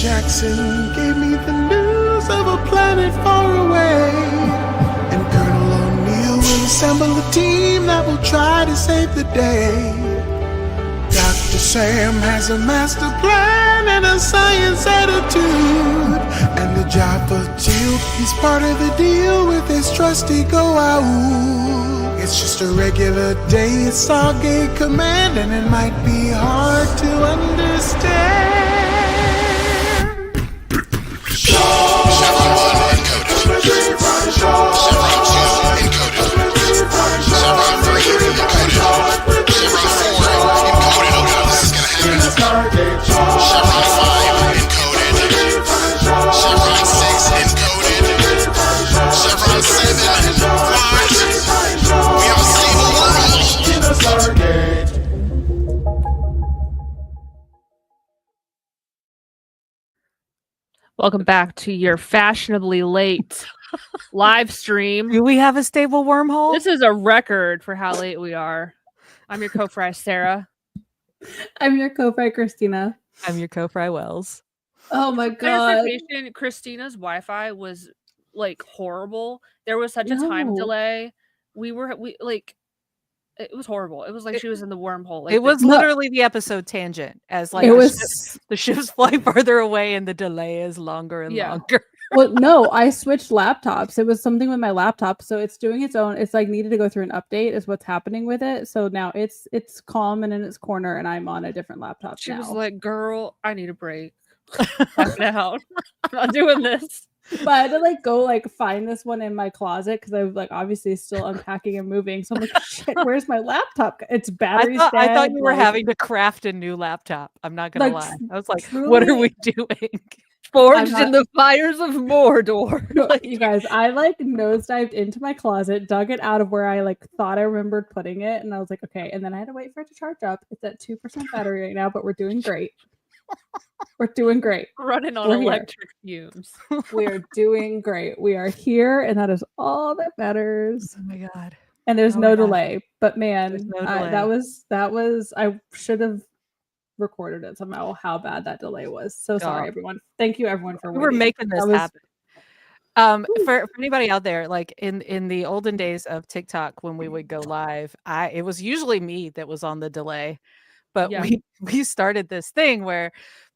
Jackson gave me the news of a planet far away. And Colonel O'Neill will assemble a team that will try to save the day. Dr. Sam has a master plan and a science attitude. And the Jaffa Teal, he's part of the deal with his trusty Goa'uld. It's just a regular day at Stargate Command, and it might be hard to understand. Chevron 1 encoded. Chevron 2 encoded. Chevron 3 encoded. Chevron 4 encoded. Oh god, this is gonna happen. Chevron 5 encoded. Chevron 6 encoded. Chevron 7 locked. We have a stable wormhole. Welcome back to your fashionably late live stream. Do we have a stable wormhole? This is a record for how late we are. I'm your co-fry, Sarah. I'm your co-fry, Christina. I'm your co-fry, Wells. Oh my god. Clarification, Christina's Wi-Fi was like horrible. There was such a time delay. It was horrible. It was like she was in the wormhole. Like it was literally the episode tangent, as like the ships fly farther away and the delay is longer and longer. Well, no, I switched laptops. It was something with my laptop, so it's doing its own. It's like needed to go through an update, is what's happening with it. So now it's calm and in its corner, and I'm on a different laptop. She was like, "Girl, I need a break. Knock it out. I'm not doing this." But I had to like go like find this one in my closet because I was like obviously still unpacking and moving. So I'm like, shit, where's my laptop? It's battery. I thought you were having to craft a new laptop. I'm not gonna lie. I was like, what are we doing? Forged in the fires of Mordor. Like, you guys, I like nosedived into my closet, dug it out of where I like thought I remembered putting it, and I was like, okay. And then I had to wait for it to charge up. It's at 2% battery right now, but we're doing great. We're doing great. Running on electric fumes. We are doing great. We are here, and that is all that matters. Oh my god! And there's no delay. But man, that was. I should have recorded it somehow. How bad that delay was. So sorry, everyone. Thank you, everyone, for waiting. We're making this happen. For anybody out there, like in the olden days of TikTok, when we would go live, it was usually me that was on the delay. But we started this thing where,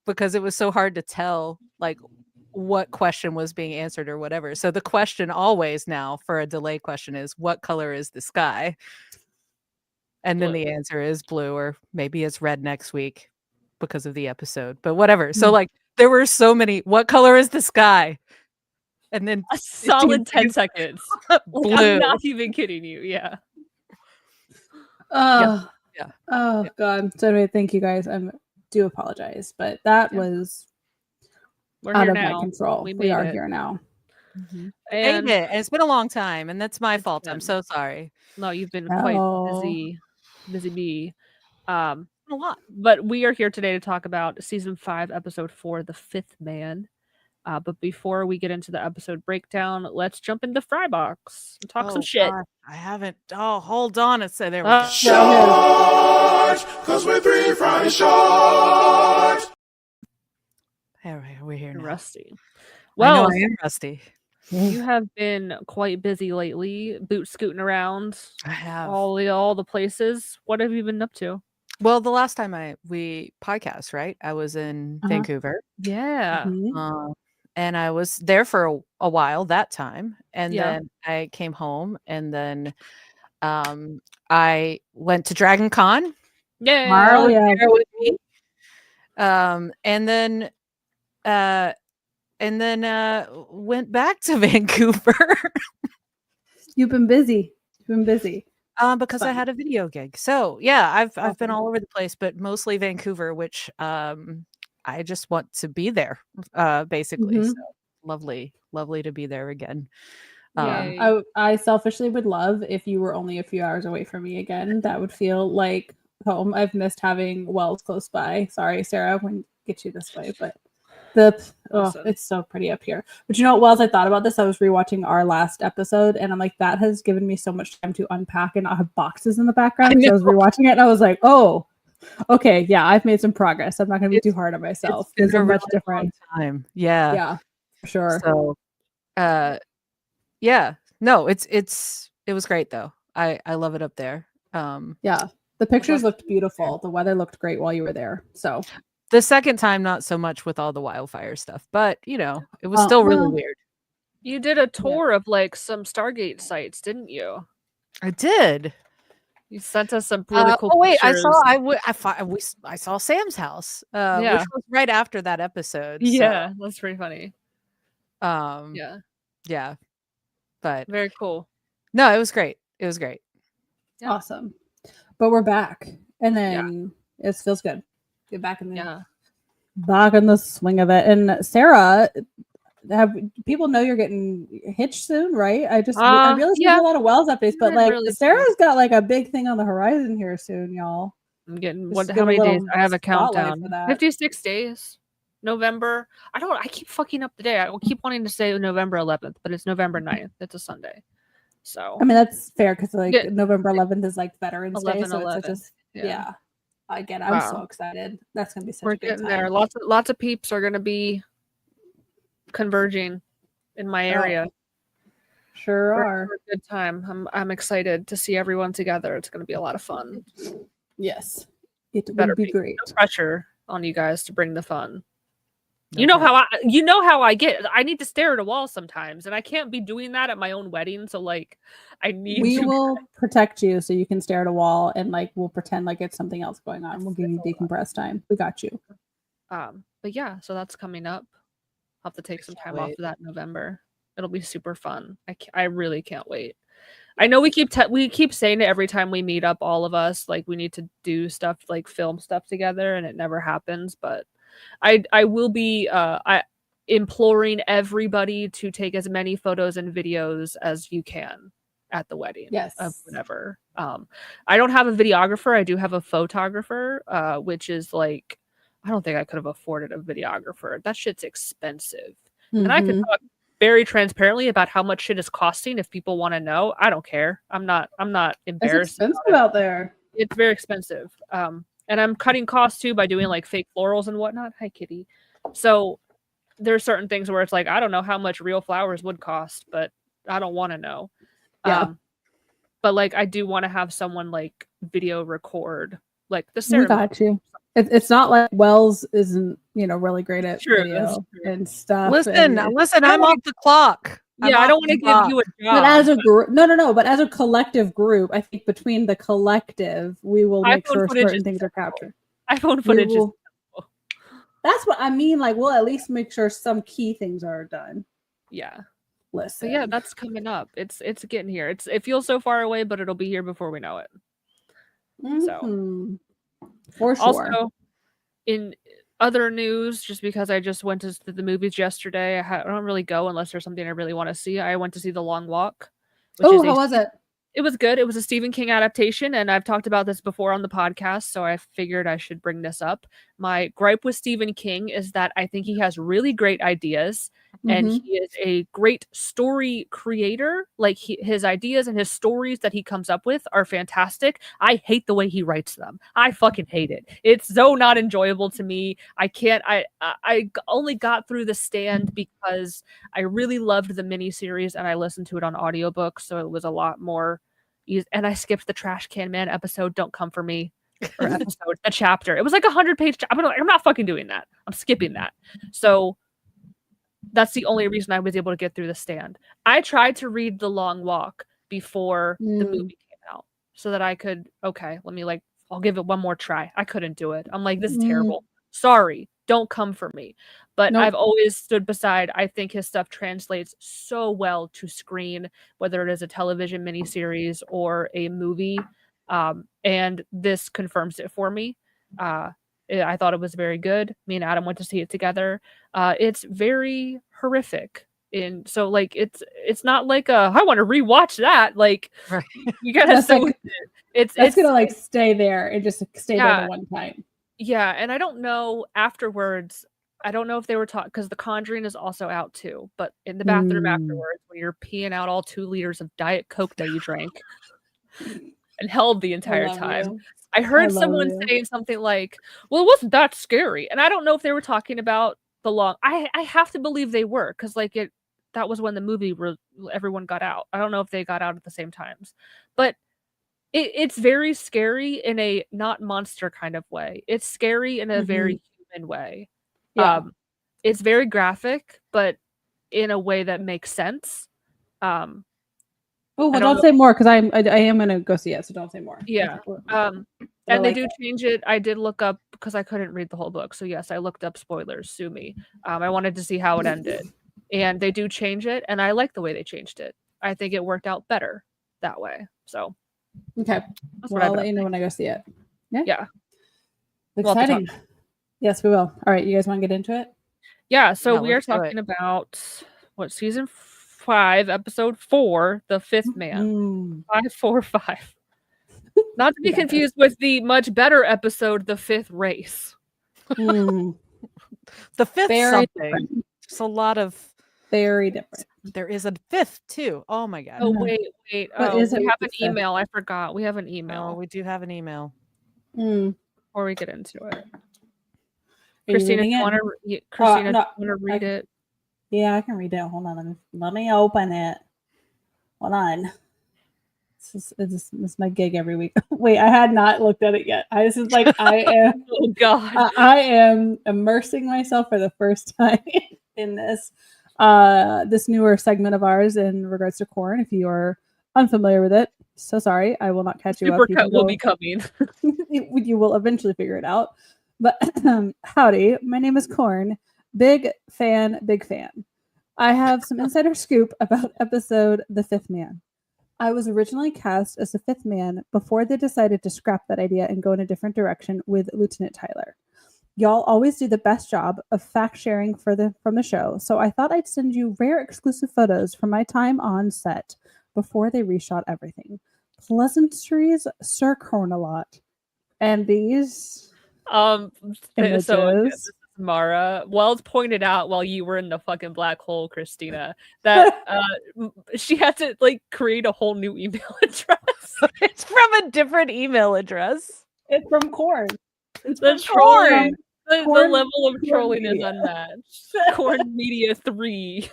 because it was so hard to tell like what question was being answered or whatever. So the question always now for a delay question is, what color is the sky? And then the answer is blue, or maybe it's red next week because of the episode, but whatever. So like there were so many, what color is the sky? And then a solid 10 seconds. Blue. I'm not even kidding you. Yeah. Yeah. Oh god. So anyway, thank you guys. I do apologize, but that was out of my control. We are here now. Mm-hmm. And it's been a long time, and that's my fault. I'm so sorry. No, you've been quite busy bee. A lot. But we are here today to talk about season 5, episode 4, The Fifth Man. But before we get into the episode breakdown, let's jump into Frybox and talk some shit. God, I haven't. Oh, hold on. It's there. We go. Short, 'cause we're 3 fry short. All right, we're here now. Rusty. Well, I am rusty. You have been quite busy lately, boot scooting around. I have all the places. What have you been up to? Well, the last time we podcast, right? I was in Vancouver. Yeah. And I was there for a while that time. And then I came home, and then I went to Dragon Con. Yeah. Marl was there with me. And then went back to Vancouver. You've been busy. Because I had a video gig. So yeah, I've been all over the place, but mostly Vancouver, which I just want to be there, basically. So lovely to be there again. I selfishly would love if you were only a few hours away from me again. That would feel like home. I've missed having Wells close by. Sorry, Sarah, I wouldn't get you this way, but it's so pretty up here. But you know what, Wells, I thought about this. I was rewatching our last episode, and I'm like, that has given me so much time to unpack and not have boxes in the background. So I was rewatching it, and I was like, oh, Okay, yeah, I've made some progress. I'm not going to be too hard on myself because I'm much different. Time. Yeah. Yeah, for sure. So, yeah, no, it was great though. I love it up there. Yeah, the pictures looked beautiful. The weather looked great while you were there. So the second time, not so much with all the wildfire stuff, but you know, it was still really weird. You did a tour of like some Stargate sites, didn't you? I did. You sent us some really cool wait, pictures. I saw Sam's house, which Yeah. was right after that episode. Yeah, that's pretty funny. Yeah, but very cool. No, it was great. It was great. Yeah. Awesome. But we're back, and then it feels good. Get back in the swing of it. And Sarah, have people know you're getting hitched soon, right? I realize there's a lot of Wells updates, but like Sarah's got like a big thing on the horizon here soon, y'all. I'm getting how many days? I have a countdown. 56 days. November. I keep fucking up the day. I will keep wanting to say November 11th, but it's November 9th. It's a Sunday. So I mean that's fair because like November 11th is like Veterans Day, so 11. it's just I get it. I'm so excited. That's gonna be such a good time. There. Lots of peeps are gonna be converging in my area. Sure are. A good time. I'm excited to see everyone together. It's gonna be a lot of fun. Yes, it will be great. No pressure on you guys to bring the fun. Okay. You know how I get. I need to stare at a wall sometimes, and I can't be doing that at my own wedding. So like, we will protect you so you can stare at a wall, and like we'll pretend like it's something else going on. We'll give you decompress time. We got you. But yeah, so that's coming up. I'll have to take some time off of that in November. It'll be super fun. I really can't wait. I know we keep saying it every time we meet up, all of us, like we need to do stuff like film stuff together, and it never happens. But I will be imploring everybody to take as many photos and videos as you can at the wedding. Yes. Of whatever. I don't have a videographer. I do have a photographer, which is like, I don't think I could have afforded a videographer. That shit's expensive. And I could talk very transparently about how much shit is costing if people want to know. I don't care. I'm not embarrassed. It's expensive out there. It's very expensive. And I'm cutting costs too by doing like fake florals and whatnot. Hi, kitty. So there's certain things where it's like, I don't know how much real flowers would cost, but I don't want to know. Yeah. But like, I do want to have someone like video record like the ceremony. We got you. It's not like Wells isn't, really great at video and stuff. Listen, I'm off the clock. Yeah, I don't want to give you a job. But as a group, no. But as a collective group, I think between the collective, we will make sure certain things are captured. iPhone footage is that's what I mean. Like, we'll at least make sure some key things are done. Yeah. Listen. But yeah, that's coming up. It's getting here. It feels so far away, but it'll be here before we know it. So. For sure. Also, in other news, just because I just went to the movies yesterday, I don't really go unless there's something I really want to see. I went to see The Long Walk. How was it? It was good. It was a Stephen King adaptation, and I've talked about this before on the podcast, so I figured I should bring this up. My gripe with Stephen King is that I think he has really great ideas, and he is a great story creator. Like his ideas and his stories that he comes up with are fantastic. I hate the way he writes them. I fucking hate it. It's so not enjoyable to me. I can't. I only got through The Stand because I really loved the miniseries and I listened to it on audiobook, so it was a lot more. And I skipped the Trash Can Man episode. Don't come for me. Or episode, a chapter. It was like 100-page. I'm not fucking doing that. I'm skipping that. So that's the only reason I was able to get through The Stand. I tried to read The Long Walk before the movie came out so that I could, I'll give it one more try. I couldn't do it. I'm like, this is terrible. Sorry. Don't come for me. But I've always stood beside. I think his stuff translates so well to screen, whether it is a television miniseries or a movie. And this confirms it for me. I thought it was very good. Me and Adam went to see it together. It's very horrific. So like it's not like I want to rewatch that. Like you gotta stay with it. It's gonna like stay there and just stay there the one time. Yeah, and I don't know afterwards. I don't know if they were taught because The Conjuring is also out too. But in the bathroom afterwards, when you're peeing out all 2 liters of Diet Coke that you drank, and held the entire love time. you. I heard love someone you. saying something like, "Well, it wasn't that scary," and I don't know if they were talking about the long. I have to believe they were because like that was when the movie everyone got out. I don't know if they got out at the same times, but it's very scary in a not monster kind of way. It's scary in a very human way. Yeah. It's very graphic, but in a way that makes sense. Oh, well, don't say more because I am gonna go see it, so don't say more. Yeah. And they do change it. I did look up because I couldn't read the whole book. So yes, I looked up spoilers. Sue me. I wanted to see how it ended, and they do change it, and I like the way they changed it. I think it worked out better that way. So okay, well, I'll let you know when I go see it. Yeah. Yeah. Exciting. Yes, we will. All right, you guys want to get into it? Yeah. So we are talking about what season 5, episode 4, The Fifth Man. 545. Not to be confused with the much better episode, The Fifth Race. The fifth Very something. different. It's a lot of very different. There is a fifth too. Oh my god. Oh wait. What is it? We have an email. I forgot. We have an email. Oh, we do have an email. Before we get into it. Are Christina, do you want to read it? Yeah, I can read it. Hold on. Let me open it. Hold on. This is my gig every week. Wait, I had not looked at it yet. This is like I am. Oh God! I am immersing myself for the first time in this newer segment of ours in regards to corn. If you are unfamiliar with it, so sorry. I will not catch you up. Supercut will be coming. You will eventually figure it out. But howdy, my name is Corn. Big fan. I have some insider scoop about episode The Fifth Man. I was originally cast as the fifth man before they decided to scrap that idea and go in a different direction with Lieutenant Tyler. Y'all always do the best job of fact sharing from the show, so I thought I'd send you rare exclusive photos from my time on set before they reshot everything. Pleasantries, Sir Corn-a-lot. And these images. So this is Mara. Wells pointed out while you were in the fucking black hole, Christina, that she had to like create a whole new email address. It's from a different email address. It's from Corn. It's the trolling. The level of trolling is unmatched. Corn Media 3.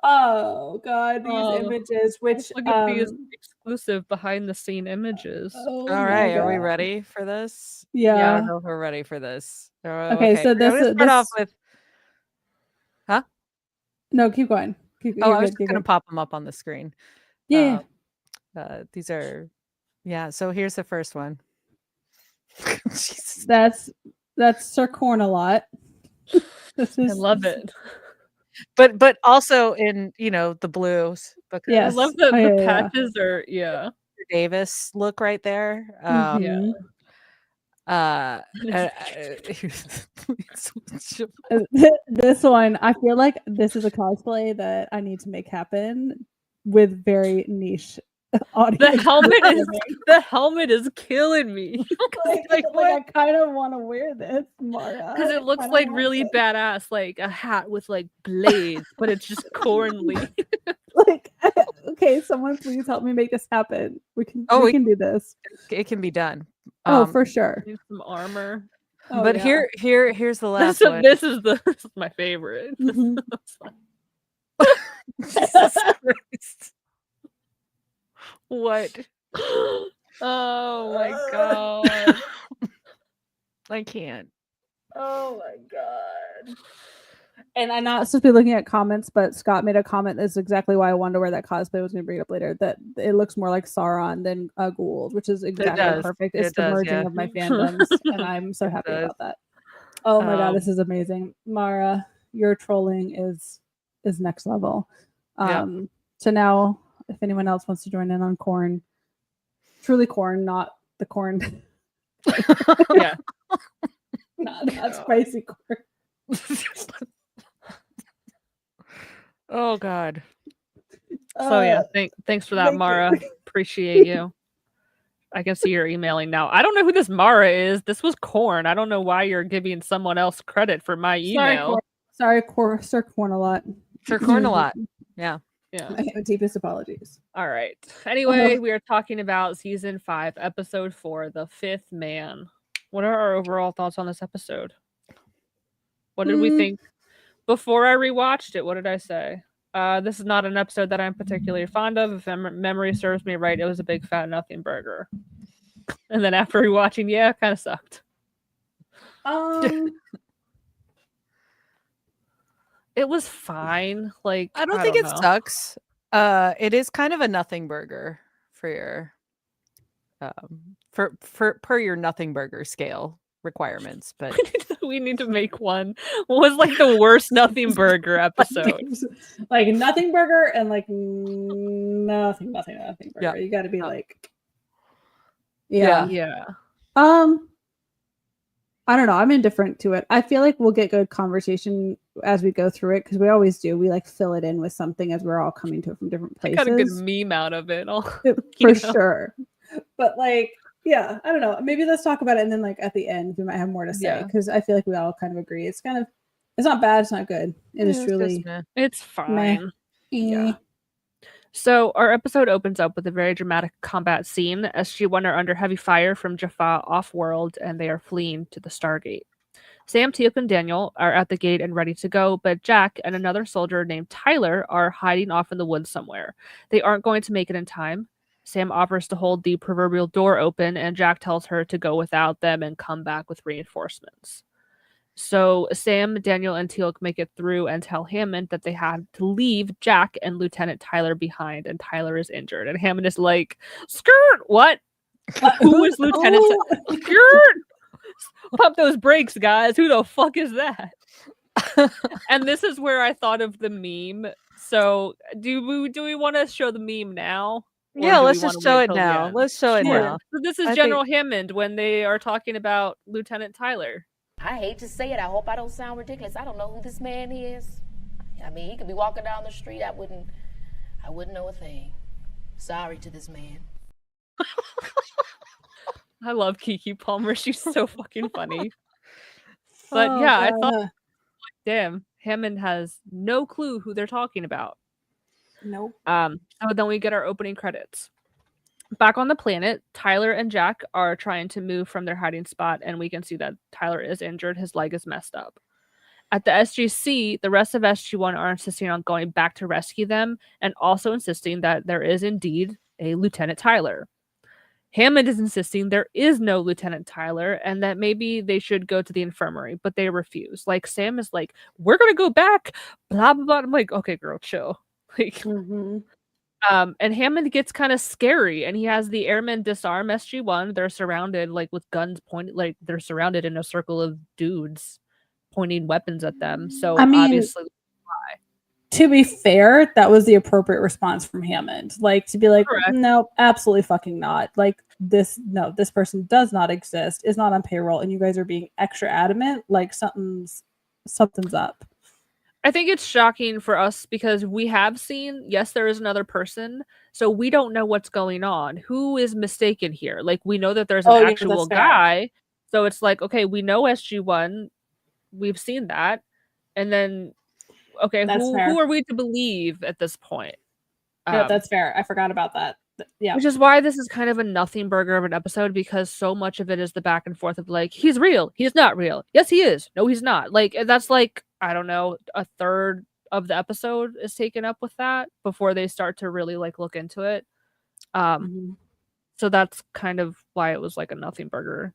Oh God, these images, which look at these exclusive behind the scene images. All right, are we ready for this? Yeah, I don't know if we're ready for this. Okay, so this start off with. Huh? No, keep going. I was just gonna pop them up on the screen. Yeah. These are, So here's the first one. That's Sir Corn-a-lot. I love it. But also in the blues. Yes. I love the patches are Davis look right there. This one, I feel like this is a cosplay that I need to make happen with very niche audience. The helmet is killing me. I kind of want to wear this, Mara, because it looks like really badass, like a hat with like blades, but it's just cornly. Okay, someone please help me make this happen. We can do this. It can be done. For sure. Need some armor. But here's the last one. This is my favorite. Jesus Christ. What? Oh my God. I can't. Oh my God. And I'm not supposed to be looking at comments, but Scott made a comment that's exactly why I wanted to wear that cosplay. I was going to bring it up later. That it looks more like Sauron than Gould, which is exactly perfect. It's the merging of my fandoms, and I'm so happy about that. Oh my God, this is amazing. Mara, your trolling is next level. So now, if anyone else wants to join in on corn, truly corn, not the corn. not spicy corn. Oh God. So thanks for that, Mara. Appreciate you. I can see you're emailing now. I don't know who this Mara is. This was Corn. I don't know why you're giving someone else credit for my email. Sorry, Sir Corn-a-lot. Sir Corn-a-lot. Yeah. Yeah. My deepest apologies. All right. Anyway, we are talking about season 5, episode 4, The Fifth Man. What are our overall thoughts on this episode? What did we think? Before I rewatched it, what did I say? This is not an episode that I'm particularly fond of. If memory serves me right, it was a big fat nothing burger. And then after rewatching, yeah, it kind of sucked. It was fine. Like, I don't think it sucks. It is kind of a nothing burger for your for per your nothing burger scale requirements, but we need to make one. What was like the worst nothing burger episode? Like nothing burger and like nothing burger. Yeah. You got to be like, Yeah. I don't know. I'm indifferent to it. I feel like we'll get good conversation as we go through it because we always do. We like fill it in with something as we're all coming to it from different places. I got a good meme out of it. For sure. But like, yeah, I don't know. Maybe let's talk about it and then like at the end we might have more to say because I feel like we all kind of agree. It's kind of, it's not bad. It's not good. It is truly. It's fine. Yeah. So our episode opens up with a very dramatic combat scene. SG-1 are under heavy fire from Jaffa off-world, and they are fleeing to the Stargate. Sam, Teal'c, and Daniel are at the gate and ready to go, but Jack and another soldier named Tyler are hiding off in the woods somewhere. They aren't going to make it in time. Sam offers to hold the proverbial door open, and Jack tells her to go without them and come back with reinforcements. So Sam, Daniel, and Teal'c make it through and tell Hammond that they had to leave Jack and Lieutenant Tyler behind, and Tyler is injured. And Hammond is like, "Skirt, what? Who is Lieutenant? Skirt, pump those brakes, guys. Who the fuck is that?" And this is where I thought of the meme. So do we want to show the meme now? Yeah, let's just show it now. Let's show it now. So this is General Hammond when they are talking about Lieutenant Tyler. I hate to say it. I hope I don't sound ridiculous. I don't know who this man is. I mean, he could be walking down the street. I wouldn't know a thing. Sorry to this man. I love Keke Palmer. She's so fucking funny. But I thought, damn, Hammond has no clue who they're talking about. Nope. So then we get our opening credits. Back on the planet, Tyler and Jack are trying to move from their hiding spot, and we can see that Tyler is injured. His leg is messed up. At the SGC, the rest of SG-1 are insisting on going back to rescue them, and also insisting that there is indeed a Lieutenant Tyler. Hammond is insisting there is no Lieutenant Tyler, and that maybe they should go to the infirmary, but they refuse. Like, Sam is like, "We're gonna go back," blah, blah, blah. I'm like, okay, girl, chill. Like, and Hammond gets kind of scary, and he has the airmen disarm SG-1. They're surrounded, like, with guns pointed, like they're surrounded in a circle of dudes pointing weapons at them. So I mean, obviously, to be fair, that was the appropriate response from Hammond. Like, to be like, no, absolutely fucking not. Like, this person does not exist, is not on payroll, and you guys are being extra adamant. Like, something's up. I think it's shocking for us because we have seen, yes, there is another person, so we don't know what's going on. Who is mistaken here? Like, we know that there's an actual guy, so it's like, okay, we know SG-1, we've seen that, and then, okay, who are we to believe at this point? Yeah, that's fair. I forgot about that. Yeah. Which is why this is kind of a nothing burger of an episode, because so much of it is the back and forth of like, he's real, he's not real. Yes, he is. No, he's not. Like, that's like, I don't know, a third of the episode is taken up with that before they start to really like look into it. So that's kind of why it was like a nothing burger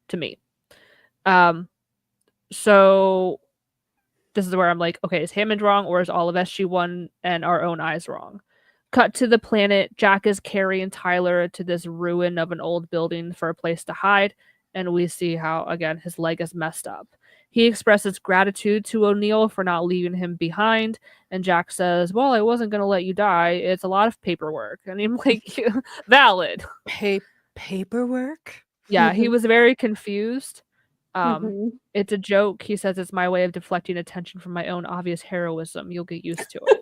to me. So this is where I'm like, okay, is Hammond wrong, or is all of SG-1 and our own eyes wrong? Cut to the planet. Jack is carrying Tyler to this ruin of an old building for a place to hide, and we see how, again, his leg is messed up. He expresses gratitude to O'Neill for not leaving him behind, and Jack says, "Well, I wasn't going to let you die. It's a lot of paperwork." And I'm like, valid. Paperwork? Yeah, he was very confused. It's a joke. He says it's my way of deflecting attention from my own obvious heroism. You'll get used to it.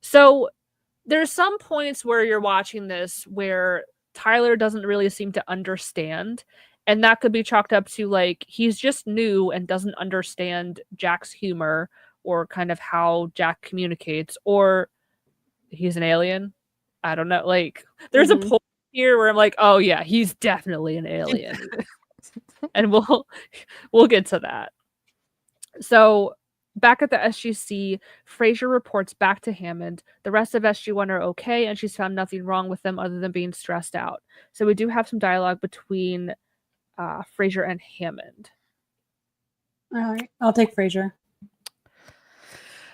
So there's some points where you're watching this where Tyler doesn't really seem to understand, and that could be chalked up to like he's just new and doesn't understand Jack's humor or kind of how Jack communicates, or he's an alien. I don't know. Like, there's a point here where I'm like, oh yeah, he's definitely an alien. And we'll get to that. So back at the SGC, Fraser reports back to Hammond. The rest of SG-1 are okay, and she's found nothing wrong with them other than being stressed out. So we do have some dialogue between Fraser and Hammond. All right, I'll take Fraser.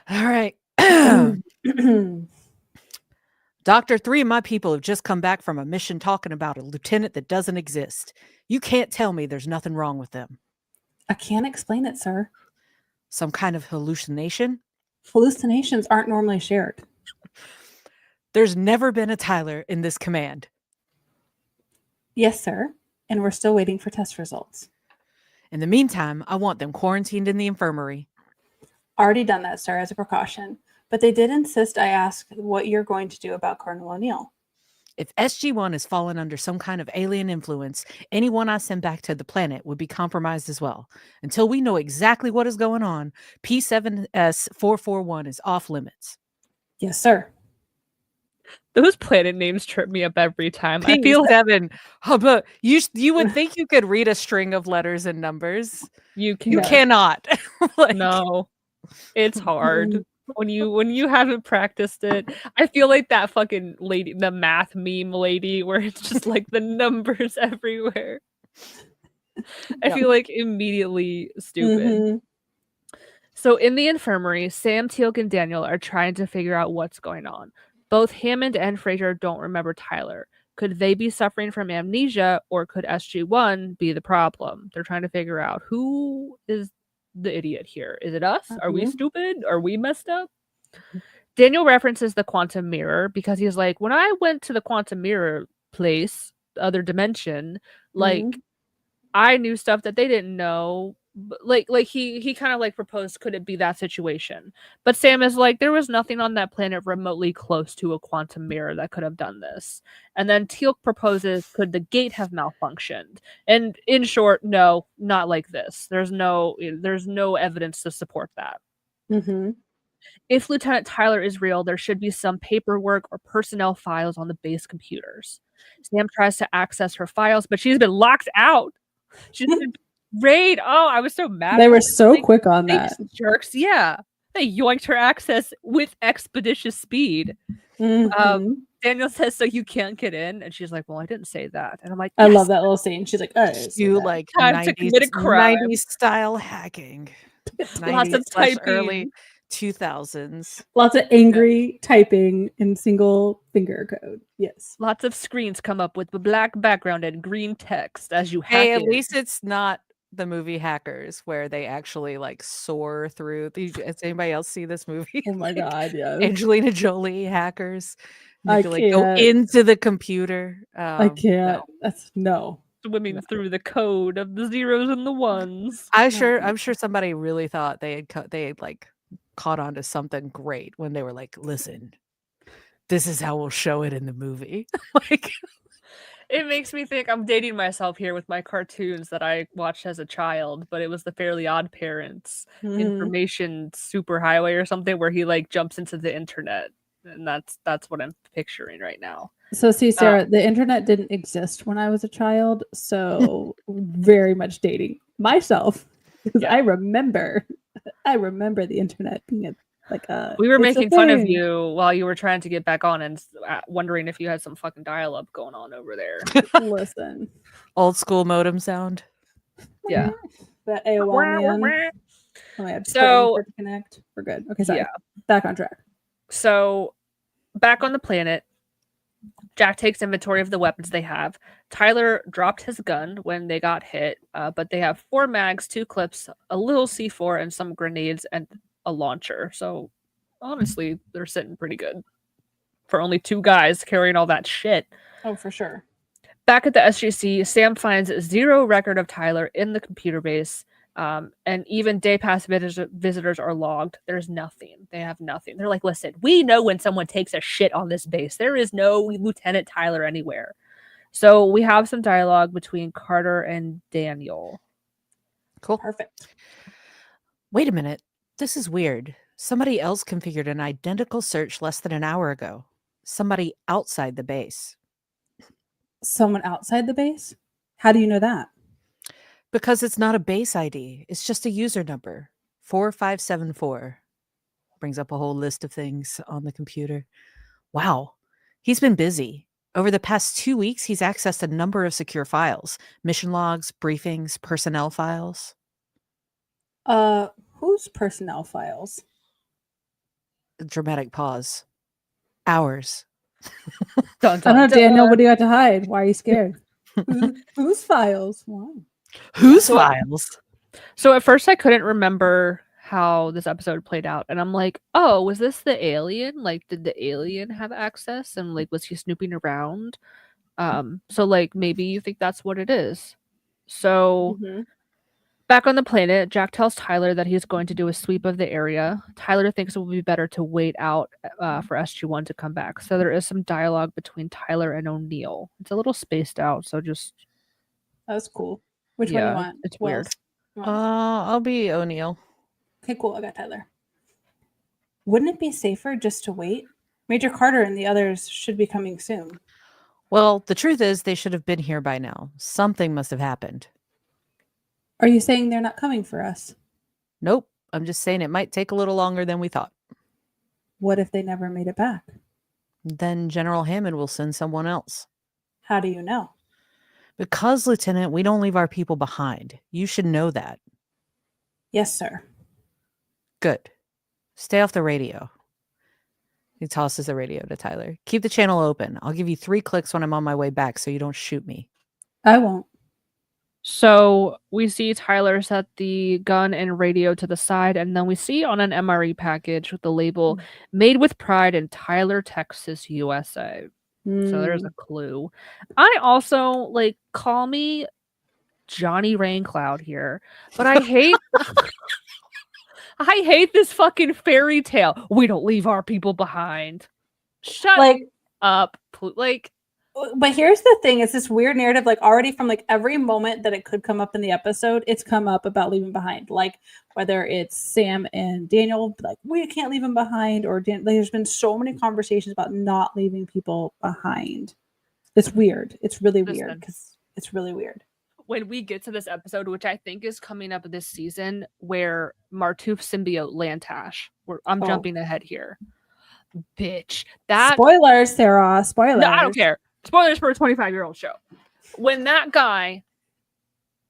All right. Doctor, 3 of my people have just come back from a mission talking about a lieutenant that doesn't exist. You can't tell me there's nothing wrong with them. I can't explain it, sir. Some kind of hallucination? Hallucinations aren't normally shared. There's never been a Tyler in this command. Yes, sir. And we're still waiting for test results. In the meantime, I want them quarantined in the infirmary. Already done that, sir, as a precaution. But they did insist I ask what you're going to do about Colonel O'Neill. If SG-1 has fallen under some kind of alien influence, anyone I send back to the planet would be compromised as well. Until we know exactly what is going on, P7S441 is off limits. Yes, sir. Those planet names trip me up every time. I feel P7. But you would think you could read a string of letters and numbers. You cannot. No, it's hard. When you haven't practiced it, I feel like that fucking lady, the math meme lady, where it's just like the numbers everywhere. I feel like immediately stupid. So in the infirmary, Sam, Teal'c, and Daniel are trying to figure out what's going on. Both Hammond and Fraser don't remember Tyler. Could they be suffering from amnesia, or could SG-1 be the problem? They're trying to figure out who is the idiot here. Is it us? Are we stupid? Are we messed up? Daniel references the quantum mirror because he's like, when I went to the quantum mirror place, the other dimension, like I knew stuff that they didn't know. Like he kind of like proposed, could it be that situation? But Sam is like, there was nothing on that planet remotely close to a quantum mirror that could have done this. And then Teal'c proposes, could the gate have malfunctioned? And in short, no, not like this. There's no evidence to support that. If Lieutenant Tyler is real, there should be some paperwork or personnel files on the base computers. Sam tries to access her files, but she's been locked out. She's been raid. Oh, I was so mad. They were so quick on that. Jerks. Yeah. They yoinked her access with expeditious speed. Daniel says, so you can't get in? And she's like, well, I didn't say that. And I'm like, yes. I love that little scene. She's like, you like 90s style hacking. Lots of typing. Early 2000s. Lots of angry typing in single finger code. Yes. Lots of screens come up with the black background and green text as you hack. Hey, at least it's not the movie Hackers where they actually like soar through. Does anybody else see this movie? Oh my god, yeah. Angelina Jolie Hackers. I can't. Like, go into the computer. I can't. No. That's no. Swimming through the code of the zeros and the ones. I'm sure somebody really thought they had like caught on to something great when they were like, listen, this is how we'll show it in the movie. Like, it makes me think I'm dating myself here with my cartoons that I watched as a child, but it was the Fairly Odd Parents information superhighway or something where he like jumps into the internet, and that's what I'm picturing right now. So see, Sarah, the internet didn't exist when I was a child, so very much dating myself because I remember the internet being we were making fun of you while you were trying to get back on and wondering if you had some fucking dial-up going on over there. Listen, old school modem sound. Yeah, that AOL man. So connect. We're good. Okay, sorry. Yeah, back on track. So back on the planet, Jack takes inventory of the weapons they have. Tyler dropped his gun when they got hit, but they have 4 mags, 2 clips, a little C4, and some grenades, and a launcher. So honestly, they're sitting pretty good for only 2 guys carrying all that shit. Oh, for sure. Back at the SGC, Sam finds 0 record of Tyler in the computer base. And even day pass visitors are logged. There's nothing. They have nothing. They're like, listen, we know when someone takes a shit on this base. There is no Lieutenant Tyler anywhere. So we have some dialogue between Carter and Daniel. Cool. Perfect. Wait a minute. This is weird. Somebody else configured an identical search less than an hour ago. Somebody outside the base. Someone outside the base? How do you know that? Because it's not a base ID. It's just a user number. 4574. Brings up a whole list of things on the computer. Wow. He's been busy. Over the past 2 weeks, he's accessed a number of secure files. Mission logs, briefings, personnel files. Whose personnel files? A dramatic pause. Ours. Dun, I dun, don't know, dun. Daniel, what do you got to hide? Why are you scared? Whose files? Why? Whose files? So at first I couldn't remember how this episode played out, and I'm like, oh, was this the alien? Like, did the alien have access, and like was he snooping around? So like maybe you think that's what it is. So back on the planet, Jack tells Tyler that he's going to do a sweep of the area. Tyler thinks it will be better to wait out for SG1 to come back. So there is some dialogue between Tyler and O'Neill. It's a little spaced out, so just That's cool. Which one do you want? it's weird. I'll be O'Neill. Okay, cool. I got Tyler. Wouldn't it be safer just to wait? Major Carter and the others should be coming soon. Well, the truth is they should have been here by now. Something must have happened. Are you saying they're not coming for us? Nope. I'm just saying it might take a little longer than we thought. What if they never made it back? Then General Hammond will send someone else. How do you know? Because, Lieutenant, we don't leave our people behind. You should know that. Yes, sir. Good. Stay off the radio. He tosses the radio to Tyler. Keep the channel open. I'll give you 3 clicks when I'm on my way back so you don't shoot me. I won't. So we see Tyler set the gun and radio to the side, and then we see on an MRE package with the label "Made with Pride in Tyler, Texas, USA." So there's a clue. I also like call me Johnny Raincloud here, but I hate I hate this fucking fairy tale. We don't leave our people behind. Shut up. Like, but here's the thing, it's this weird narrative, like already from like every moment that it could come up in the episode, it's come up about leaving behind, like whether it's Sam and Daniel, like we can't leave him behind, or there's been so many conversations about not leaving people behind. It's weird. It's really weird because it's really weird. When we get to this episode, which I think is coming up this season, where Martouf symbiote Lantash, I'm jumping ahead here. Bitch, that spoilers, Sarah. Spoilers. No, I don't care. Spoilers for a 25-year-old show. When that guy,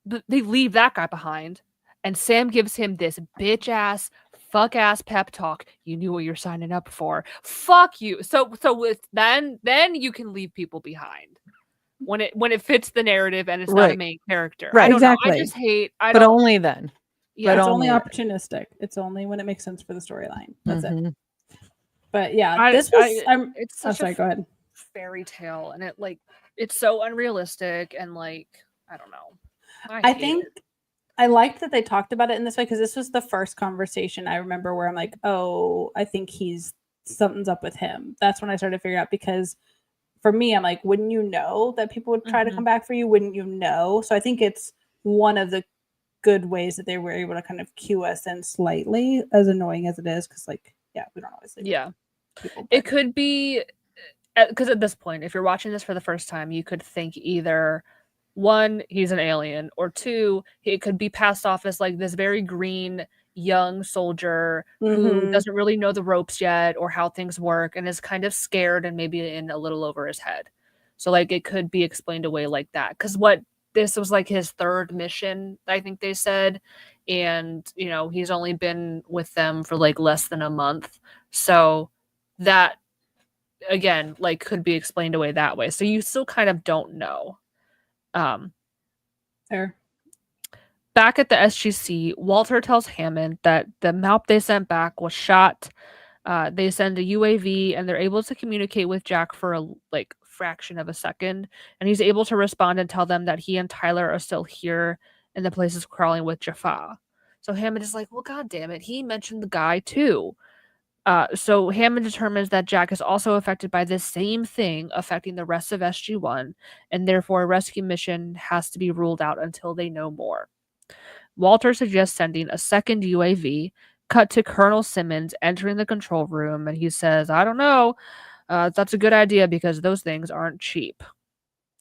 they leave that guy behind, and Sam gives him this bitch ass, fuck ass pep talk. You knew what you're signing up for. Fuck you. So with then you can leave people behind when it fits the narrative and it's not a main character. Right. I don't exactly. know. I just hate. But only then. Yeah, it's only opportunistic. It's only when it makes sense for the storyline. That's it. But yeah, it's such sorry, go ahead. Fairy tale, and it's so unrealistic, and like I don't know. I think I liked that they talked about it in this way because this was the first conversation I remember where I'm like, oh, I think something's up with him. That's when I started to figure out, because for me, I'm like, wouldn't you know that people would try to come back for you? Wouldn't you know? So I think it's one of the good ways that they were able to kind of cue us in slightly, as annoying as it is, because like, yeah, we don't always leave people, it could be because at this point, if you're watching this for the first time, you could think either 1, he's an alien, or 2, he could be passed off as like this very green young soldier who doesn't really know the ropes yet or how things work and is kind of scared and maybe in a little over his head. So like it could be explained away like that, because this was like his 3rd mission, I think they said, and he's only been with them for like less than a month, so that again like could be explained away that way. So you still kind of don't know. Fair. Back at the SGC, Walter tells Hammond that the map they sent back was shot. They send a UAV and they're able to communicate with Jack for a fraction of a second, and he's able to respond and tell them that he and Tyler are still here and the place is crawling with Jaffa. So Hammond is like, well, god damn it, he mentioned the guy too. So Hammond determines that Jack is also affected by this same thing affecting the rest of SG-1, and therefore a rescue mission has to be ruled out until they know more. Walter suggests sending a second UAV, Cut to Colonel Simmons entering the control room, and he says, I don't know. That's a good idea because those things aren't cheap.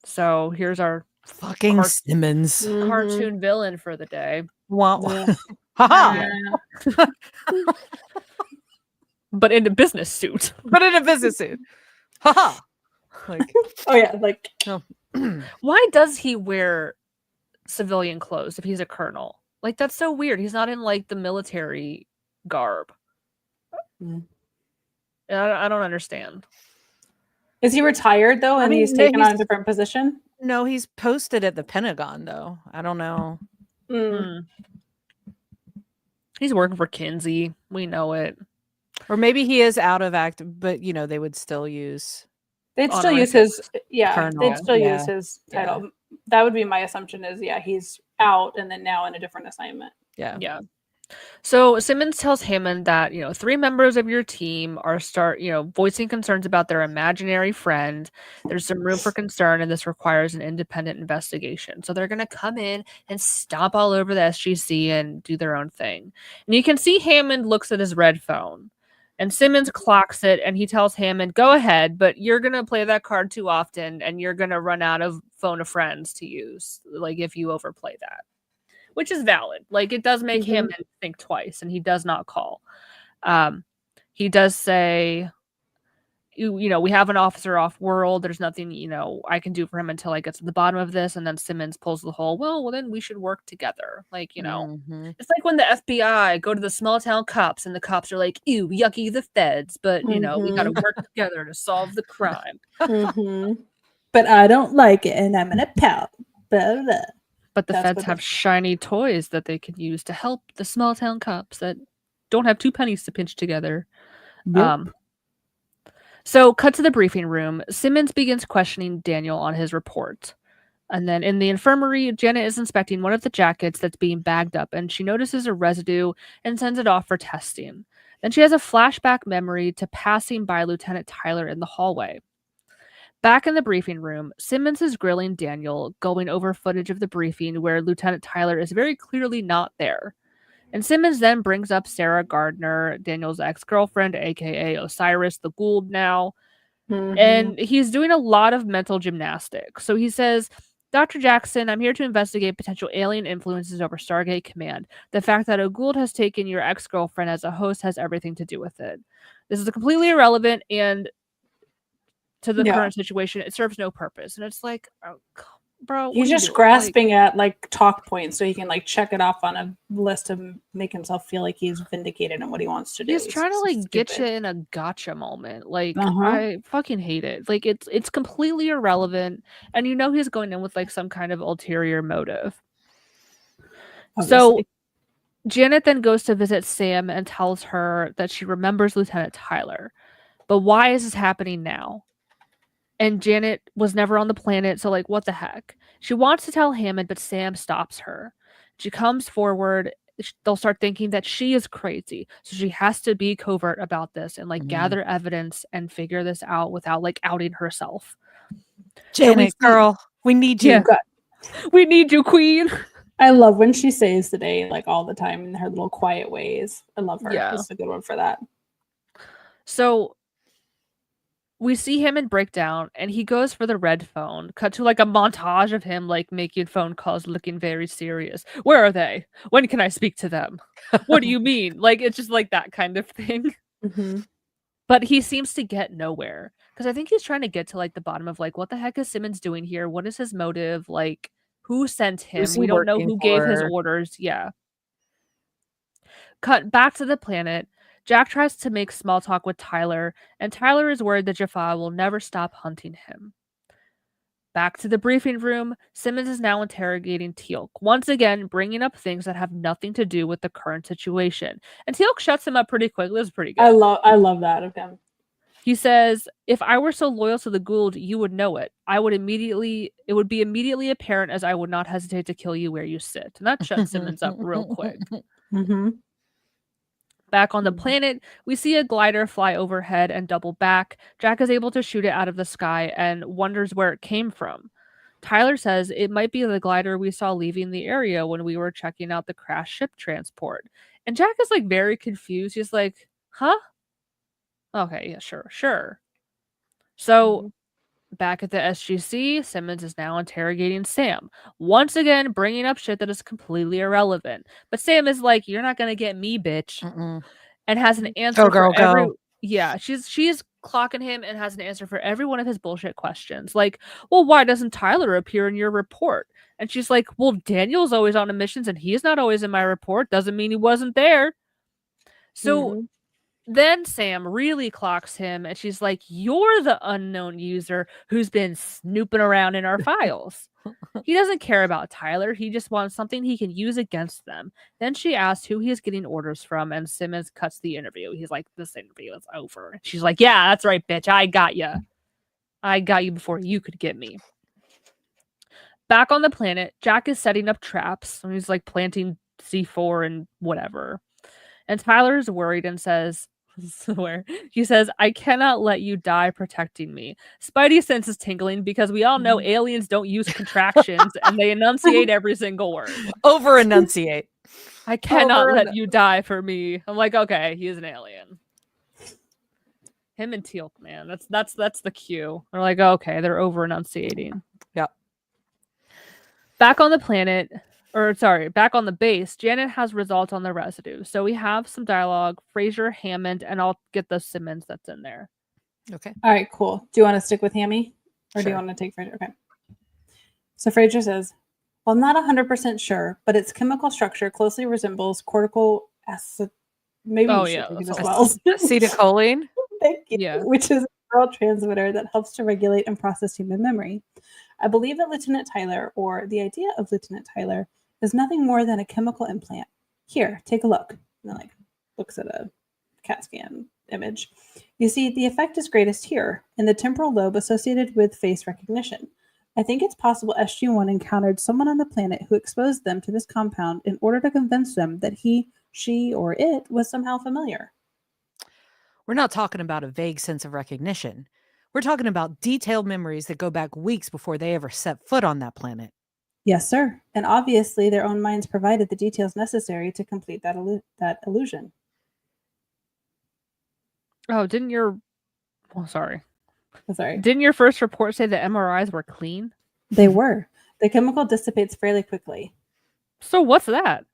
So here's our fucking Simmons cartoon villain for the day. Wow. Haha. But in a business suit. Haha. Like, oh yeah, like why does he wear civilian clothes if he's a colonel? Like, that's so weird. He's not in like the military garb. I don't understand. Is he retired though, and he's taken on a different position? No, he's posted at the Pentagon though. I don't know. He's working for Kinsey. We know it. Or maybe he is out of act, but you know, they would still use. They'd still use his Colonel. They'd still use his title. Yeah. That would be my assumption. Is he's out and then now in a different assignment. Yeah. So Simmons tells Hammond that 3 members of your team are voicing concerns about their imaginary friend. There's some room for concern, and this requires an independent investigation. So they're gonna come in and stomp all over the SGC and do their own thing. And you can see Hammond looks at his red phone. And Simmons clocks it, and he tells Hammond, go ahead, but you're going to play that card too often, and you're going to run out of phone of friends to use, like, if you overplay that. Which is valid. Like, it does make Hammond think twice, and he does not call. He does say, we have an officer off world. There's nothing, I can do for him until I get to the bottom of this. And then Simmons pulls the whole, well, then we should work together. Like, it's like when the FBI go to the small town cops and the cops are like, ew, yucky, the feds. But, we got to work together to solve the crime. But I don't like it and I'm going to pout. Blah, blah. But the feds have shiny toys that they can use to help the small town cops that don't have 2 pennies to pinch together. Yep. So, cut to the briefing room. Simmons begins questioning Daniel on his report. And then in the infirmary, Janet is inspecting one of the jackets that's being bagged up, and she notices a residue and sends it off for testing. Then she has a flashback memory to passing by Lieutenant Tyler in the hallway. Back in the briefing room, Simmons is grilling Daniel, going over footage of the briefing where Lieutenant Tyler is very clearly not there. And Simmons then brings up Sarah Gardner, Daniel's ex-girlfriend, aka Osiris the Gould now. And he's doing a lot of mental gymnastics. So he says, Dr. Jackson, I'm here to investigate potential alien influences over Stargate Command. The fact that a Gould has taken your ex-girlfriend as a host has everything to do with it. This is completely irrelevant, and to the current situation, it serves no purpose. And it's like, oh, bro, he's just grasping at like talk points so he can like check it off on a list to make himself feel like he's vindicated in what he wants to do. He's trying to like get you in a gotcha moment. Like I fucking hate it. Like it's completely irrelevant, and he's going in with like some kind of ulterior motive. Obviously. So Janet then goes to visit Sam and tells her that she remembers Lieutenant Tyler. But why is this happening now? And Janet was never on the planet, so like, what the heck? She wants to tell Hammond, but Sam stops her. She comes forward. They'll start thinking that she is crazy. So she has to be covert about this and like gather evidence and figure this out without like outing herself. Janet, girl, we need you. Yeah. We need you, queen. I love when she saves the day like all the time in her little quiet ways. I love her. Yeah. That's a good one for that. So we see Hammond break down, and he goes for the red phone. Cut to like a montage of him like making phone calls, looking very serious. Where are they? When can I speak to them? What do you mean? Like, it's just like that kind of thing. But he seems to get nowhere because I think he's trying to get to like the bottom of like, what the heck is Simmons doing here? What is his motive? Like, who sent him? We don't know who gave his orders. Yeah. Cut back to the planet. Jack tries to make small talk with Tyler, and Tyler is worried that Jaffa will never stop hunting him. Back to the briefing room, Simmons is now interrogating Teal'c, once again bringing up things that have nothing to do with the current situation. And Teal'c shuts him up pretty quickly. It was pretty good. I love that of him. He says, if I were so loyal to the Gould, you would know it. It would be immediately apparent, as I would not hesitate to kill you where you sit. And that shuts Simmons up real quick. Back on the planet, we see a glider fly overhead and double back. Jack is able to shoot it out of the sky and wonders where it came from. Tyler says it might be the glider we saw leaving the area when we were checking out the crashed ship transport. And Jack is like very confused. He's like, huh? Okay, yeah, sure. So back at the SGC, Simmons is now interrogating Sam, once again bringing up shit that is completely irrelevant. But Sam is like, "You're not gonna get me, bitch," and has an answer girl, for every. go. Yeah, she's clocking him and has an answer for every one of his bullshit questions. Like, well, why doesn't Tyler appear in your report? And she's like, well, Daniel's always on missions and he's not always in my report. Doesn't mean he wasn't there. So then Sam really clocks him and she's like, you're the unknown user who's been snooping around in our files. He doesn't care about Tyler. He just wants something he can use against them. Then she asks who he is getting orders from, and Simmons cuts the interview. He's like, this interview is over. She's like, yeah, that's right, bitch. I got you. I got you before you could get me. Back on the planet, Jack is setting up traps. And he's like planting C4 and whatever. And Tyler is worried and says, he says, I cannot let you die protecting me. Spidey sense is tingling because we all know aliens don't use contractions and they enunciate every single word. Over enunciate. I cannot let you die for me. I'm like, okay, he is an alien. Him and Teal'c, man. That's the cue. We're like, okay, they're over enunciating. Yep. Back on the planet, back on the base, Janet has results on the residue. So we have some dialogue, Fraser, Hammond, and I'll get the Simmons that's in there. Okay. All right, cool. Do you want to stick with Hammy? Or do you Sure. want to take Fraser? Okay. So Fraser says, well, I'm not 100% sure, but its chemical structure closely resembles cortical acid. Maybe Oh, you should yeah, take it that's as all. well. Acetylcholine. Thank you. Yeah. Which is a neurotransmitter that helps to regulate and process human memory. I believe that Lieutenant Tyler, or the idea of Lieutenant Tyler, is nothing more than a chemical implant. Here, take a look. And then, like, looks at a CAT scan image. You see, the effect is greatest here, in the temporal lobe associated with face recognition. I think it's possible SG-1 encountered someone on the planet who exposed them to this compound in order to convince them that he, she, or it was somehow familiar. We're not talking about a vague sense of recognition. We're talking about detailed memories that go back weeks before they ever set foot on that planet. Yes, sir. And obviously, their own minds provided the details necessary to complete that illusion. Oh, didn't your... Oh, sorry. Sorry. Didn't your first report say the MRIs were clean? They were. The chemical dissipates fairly quickly. So what's that?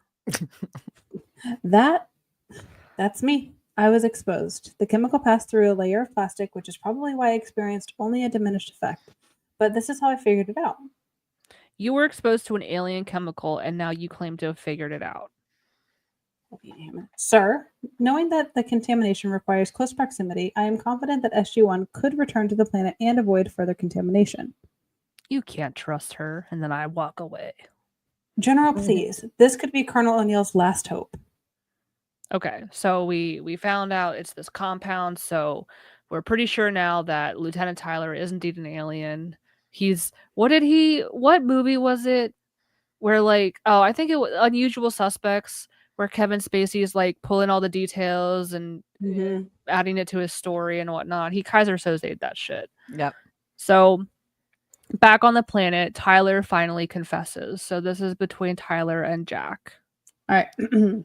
That's me. I was exposed. The chemical passed through a layer of plastic, which is probably why I experienced only a diminished effect. But this is how I figured it out. You were exposed to an alien chemical, and now you claim to have figured it out. Sir, knowing that the contamination requires close proximity, I am confident that SG-1 could return to the planet and avoid further contamination. You can't trust her, and then I walk away. General, please. This could be Colonel O'Neill's last hope. Okay, so we found out it's this compound, so we're pretty sure now that Lieutenant Tyler is indeed an alien. What movie was it where, like, I think it was Unusual Suspects, where Kevin Spacey is like pulling all the details and adding it to his story and whatnot. He Kaiser Soze'd that shit. Yep. So back on the planet, Tyler finally confesses. So this is between Tyler and Jack. All right.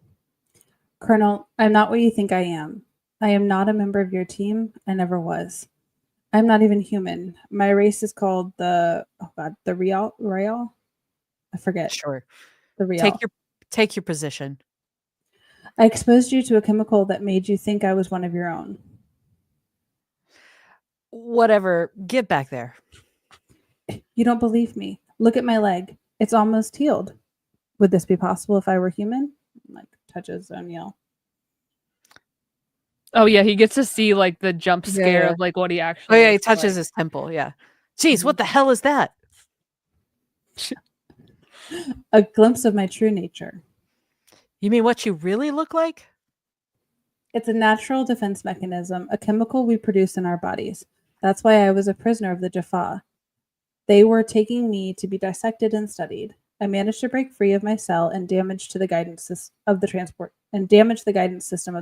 Colonel, I'm not what you think I am. I am not a member of your team. I never was. I'm not even human. My race is called the Real. I forget. Sure. The Real. Take your position. I exposed you to a chemical that made you think I was one of your own. Whatever. Get back there. You don't believe me. Look at my leg. It's almost healed. Would this be possible if I were human? Like, touches O'Neill. Oh yeah, he gets to see like the jump scare of like what he actually. Oh yeah, he touches his temple. Yeah. Jeez, what the hell is that? A glimpse of my true nature. You mean what you really look like? It's a natural defense mechanism, a chemical we produce in our bodies. That's why I was a prisoner of the Jaffa. They were taking me to be dissected and studied. I managed to break free of my cell and damage the guidance system of the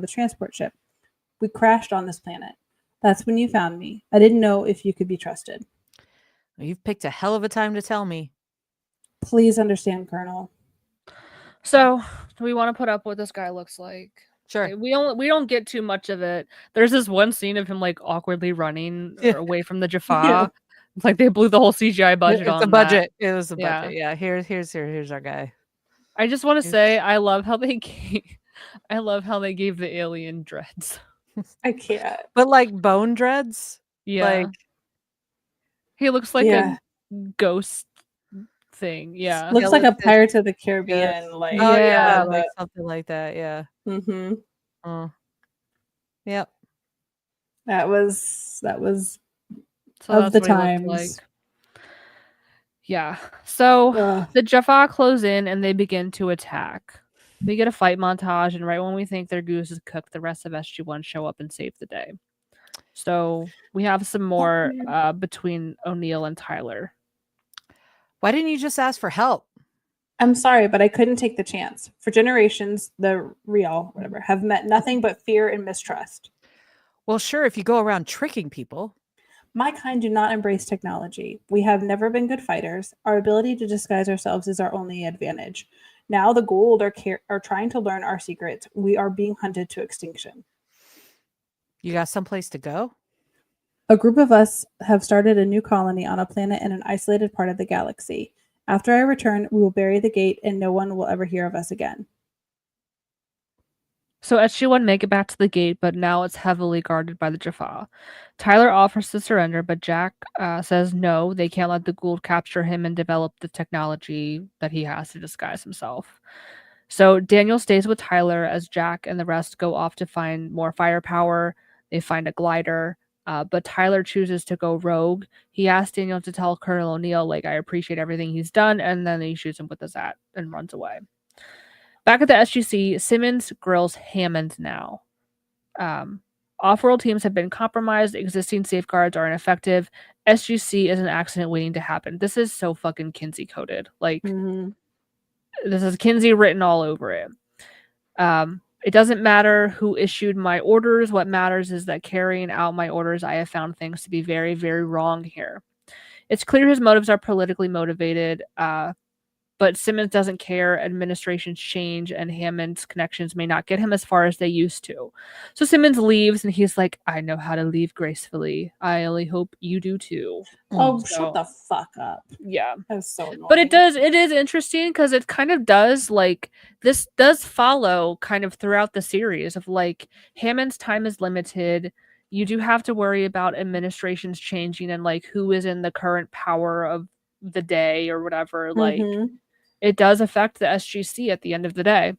transport ship. We crashed on this planet. That's when you found me. I didn't know if you could be trusted. You've picked a hell of a time to tell me. Please understand, Colonel. So, do we want to put up what this guy looks like? Sure. We don't get too much of it. There's this one scene of him like awkwardly running away from the Jaffa. Like they blew the whole CGI budget on It's a budget. It was a Yeah. budget. Yeah. Here's our guy. I just want to say I love how they gave the alien dreads. I can't. But like bone dreads? Yeah. Like he looks like a ghost thing. Yeah. Looks like a Pirates of the Caribbean, like oh yeah, like something like that. Yeah. Mm-hmm. Oh. Yep. That was So of the that's what he looked times. like. Yeah. So the Jaffa close in and they begin to attack. We get a fight montage, and right when we think their goose is cooked, the rest of SG-1 show up and save the day. So we have some more between O'Neill and Tyler. Why didn't you just ask for help? I'm sorry, but I couldn't take the chance. For generations, the real, whatever, have met nothing but fear and mistrust. Well, sure, if you go around tricking people. My kind do not embrace technology. We have never been good fighters. Our ability to disguise ourselves is our only advantage. Now the Goa'uld are trying to learn our secrets. We are being hunted to extinction. You got someplace to go? A group of us have started a new colony on a planet in an isolated part of the galaxy. After I return, we will bury the gate and no one will ever hear of us again. So SG-1 make it back to the gate, but now it's heavily guarded by the Jaffa. Tyler offers to surrender, but Jack says no, they can't let the Goa'uld capture him and develop the technology that he has to disguise himself. So Daniel stays with Tyler as Jack and the rest go off to find more firepower. They find a glider, but Tyler chooses to go rogue. He asks Daniel to tell Colonel O'Neill, like, I appreciate everything he's done, and then he shoots him with the Zat and runs away. Back at the SGC, Simmons grills Hammond now. Off-world teams have been compromised. Existing safeguards are ineffective. SGC is an accident waiting to happen. This is so fucking Kinsey coded. Like, this is Kinsey written all over it. It doesn't matter who issued my orders. What matters is that carrying out my orders, I have found things to be very, very wrong here. It's clear his motives are politically motivated. But Simmons doesn't care. Administrations change, and Hammond's connections may not get him as far as they used to. So Simmons leaves, and he's like, I know how to leave gracefully. I only hope you do too. Shut the fuck up. Yeah. That's so annoying. But it is interesting because it kind of does, like, this does follow kind of throughout the series of, like, Hammond's time is limited. You do have to worry about administrations changing and, like, who is in the current power of the day or whatever. Like, it does affect the SGC at the end of the day.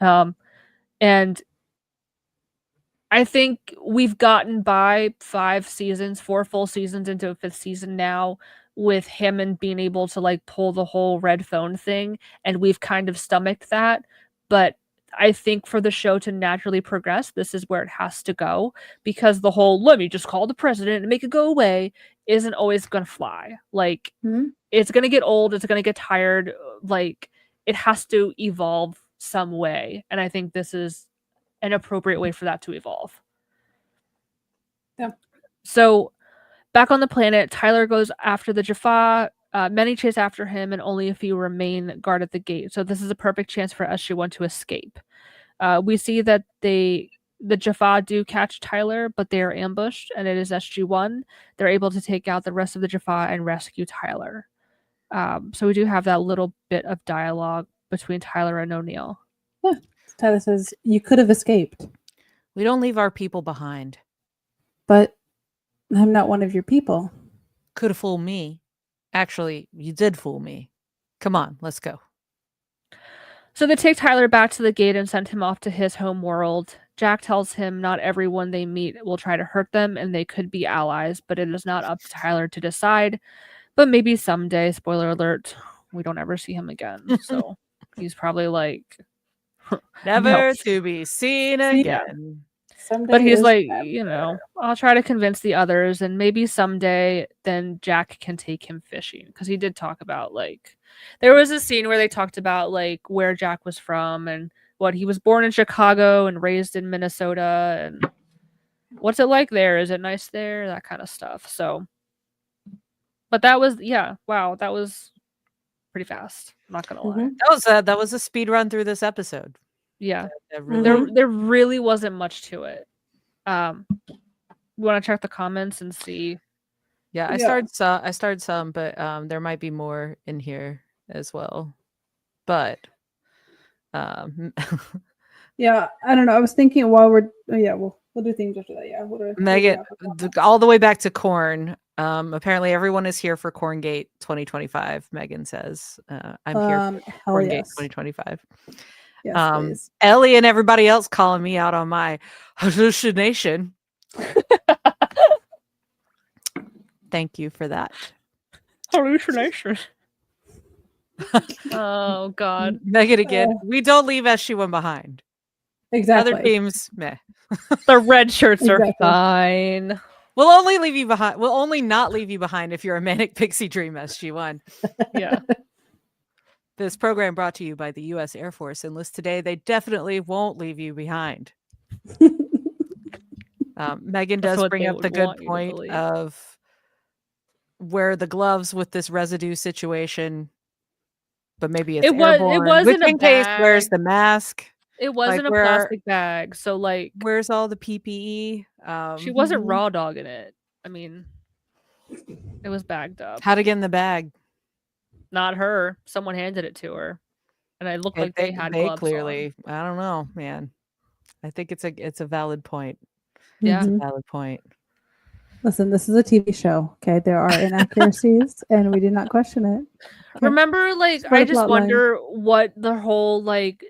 And I think we've gotten by 4 full seasons into a 5th season now with Hammond being able to, like, pull the whole red phone thing, and we've kind of stomached that. But I think for the show to naturally progress, this is where it has to go, because the whole, let me just call the president and make it go away, isn't always going to fly. Like, it's going to get old. It's going to get tired. Like, it has to evolve some way. And I think this is an appropriate way for that to evolve. Yeah. So back on the planet, Tyler goes after the Jaffa. Many chase after him, and only a few remain guard at the gate. So this is a perfect chance for SG-1 to escape. We see that the Jaffa do catch Tyler, but they are ambushed, and it is SG-1. They're able to take out the rest of the Jaffa and rescue Tyler. So we do have that little bit of dialogue between Tyler and O'Neill. Yeah. Tyler says, you could have escaped. We don't leave our people behind. But I'm not one of your people. Could have fooled me. Actually, you did fool me. Come on, let's go. So they take Tyler back to the gate and send him off to his home world. Jack tells him not everyone they meet will try to hurt them, and they could be allies, but it is not up to Tyler to decide. But maybe someday, spoiler alert, we don't ever see him again. So he's probably like, never to be seen again. Someday but he's is like, never. you know, I'll try to convince the others, and maybe someday then Jack can take him fishing, because he did talk about, like, there was a scene where they talked about, like, where Jack was from and what he was born in Chicago and raised in Minnesota, and what's it like there? Is it nice there? That kind of stuff. So, but that was, yeah, wow, that was pretty fast. I'm not gonna lie. That was a speed run through this episode. Yeah, That really there really wasn't much to it. You want to check the comments and see? Yeah, I started some, but there might be more in here as well. But yeah, I don't know. I was thinking while we'll do themes after that. Yeah, Megan, all the way back to corn. Apparently everyone is here for Corngate 2025. Megan says, "I'm here for Corngate 2025." Yes, please. Ellie and everybody else calling me out on my hallucination. Thank you for that. Hallucination. Oh God. Megan again. We don't leave SG1 behind. Exactly. Other teams, meh. The red shirts are fine. We'll only leave you behind. We'll only not leave you behind if you're a manic pixie dream, SG1. Yeah. This program brought to you by the U.S. Air Force. Enlist today. They definitely won't leave you behind. Megan does bring up the good point of where the gloves with this residue situation, but maybe it's airborne. It wasn't a bag. Where's the mask? It wasn't a plastic bag. So like, where's all the PPE? She wasn't raw dogging it. I mean, it was bagged up. How'd it get in the bag? Not her. Someone handed it to her, and it looked like they had gloves clearly. on. I don't know, man. I think it's a valid point. Yeah, it's a valid point. Listen, this is a TV show. Okay, there are inaccuracies, and we do not question it. Okay. Remember, like, I just wonder what the whole like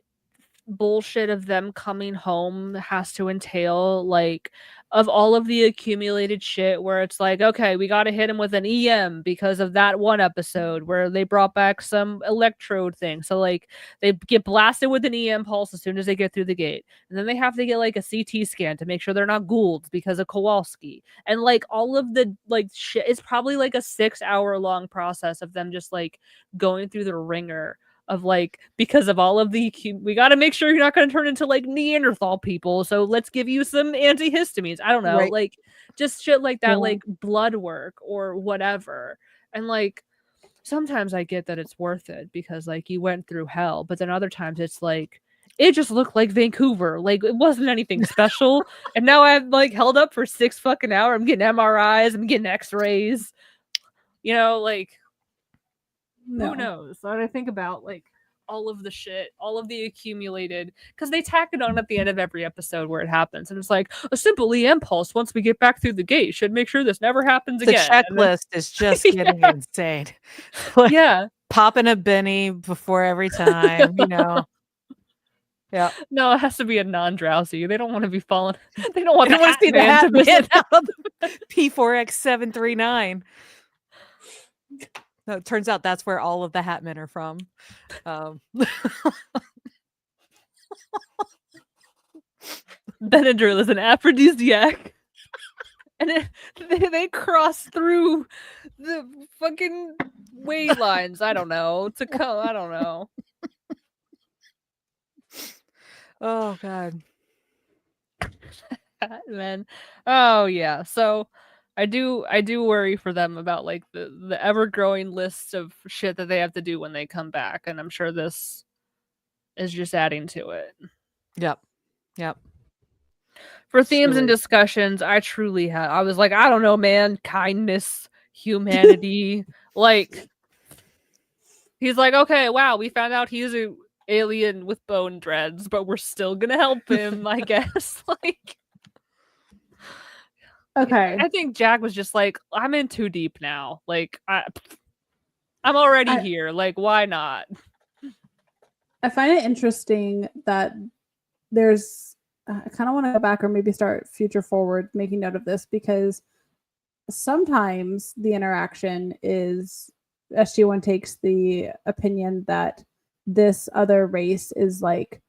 bullshit of them coming home has to entail, like, of all of the accumulated shit where it's like, okay, we got to hit him with an EM because of that one episode where they brought back some electrode thing. So like they get blasted with an EM pulse as soon as they get through the gate, and then they have to get like a CT scan to make sure they're not Goulds because of Kowalski, and like all of the like shit. It's probably like a 6-hour long process of them just like going through the ringer of like, because of all of the, we got to make sure you're not going to turn into like Neanderthal people, so let's give you some antihistamines. I don't know, right. Like just shit like that, like blood work or whatever. And like sometimes I get that it's worth it because like you went through hell, but then other times it's like it just looked like Vancouver, like it wasn't anything special. And now I'm like held up for 6 fucking hours. I'm getting MRIs, I'm getting x-rays, you know, like who knows? So I think about like all of the shit, all of the accumulated, because they tack it on at the end of every episode where it happens, and it's like a simple EM pulse once we get back through the gate should make sure this never happens again. The checklist is just getting insane. Like, yeah, popping a Benny before every time, you know. Yeah. No, it has to be a non-drowsy. They don't want to be falling. They don't want to see the hat man out of the P4X739. No, it turns out that's where all of the Hatmen are from. Benadryl is an aphrodisiac. And they cross through the fucking weight lines. I don't know. To come, I don't know. Oh, God. Man. Oh, yeah. So I do worry for them about like the ever-growing list of shit that they have to do when they come back, and I'm sure this is just adding to it. Yep. For themes and discussions, I was like, I don't know, man, kindness, humanity. Like, he's like, okay, wow, we found out he's a alien with bone dreads, but we're still gonna help him, I guess. Like, okay. I think Jack was just like, I'm in too deep now. Like, I'm already here. Like, why not? I find it interesting that there's, I kind of want to go back or maybe start future forward, making note of this, because sometimes the interaction is SG1 takes the opinion that this other race is like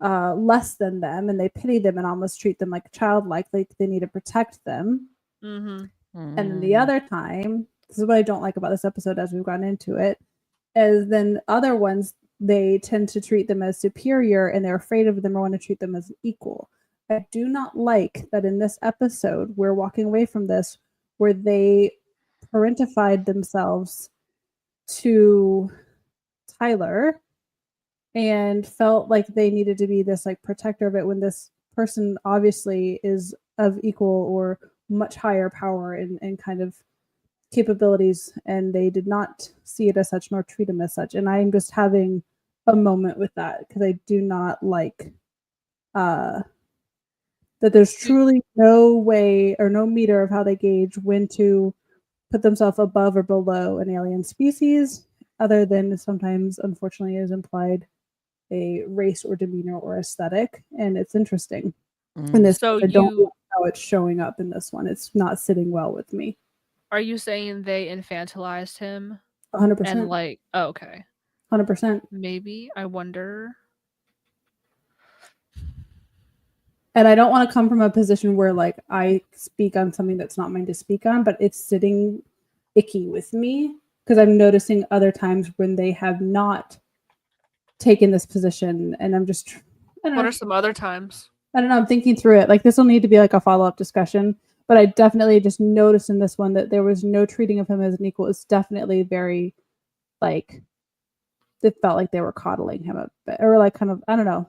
less than them, and they pity them and almost treat them like childlike, like they need to protect them. And then the other time, this is what I don't like about this episode as we've gone into it, is then other ones, they tend to treat them as superior and they're afraid of them or want to treat them as equal. I do not like that in this episode we're walking away from this where they parentified themselves to Tyler and felt like they needed to be this like protector of it when this person obviously is of equal or much higher power and kind of capabilities, and they did not see it as such nor treat him as such. And I'm just having a moment with that because I do not like that there's truly no way or no meter of how they gauge when to put themselves above or below an alien species, other than sometimes, unfortunately, is implied a race or demeanor or aesthetic. And it's interesting. In this, So I don't like how it's showing up in this one. It's not sitting well with me. Are you saying they infantilized him? 100%. And like, oh, okay. 100%. Maybe. I wonder. And I don't want to come from a position where like I speak on something that's not mine to speak on, but it's sitting icky with me because I'm noticing other times when they have not taken this position, and I'm just what are some other times? I don't know, I'm thinking through it. Like this will need to be like a follow-up discussion, but I definitely just noticed in this one that there was no treating of him as an equal. It's definitely very like it felt like they were coddling him a bit, or like kind of, I don't know,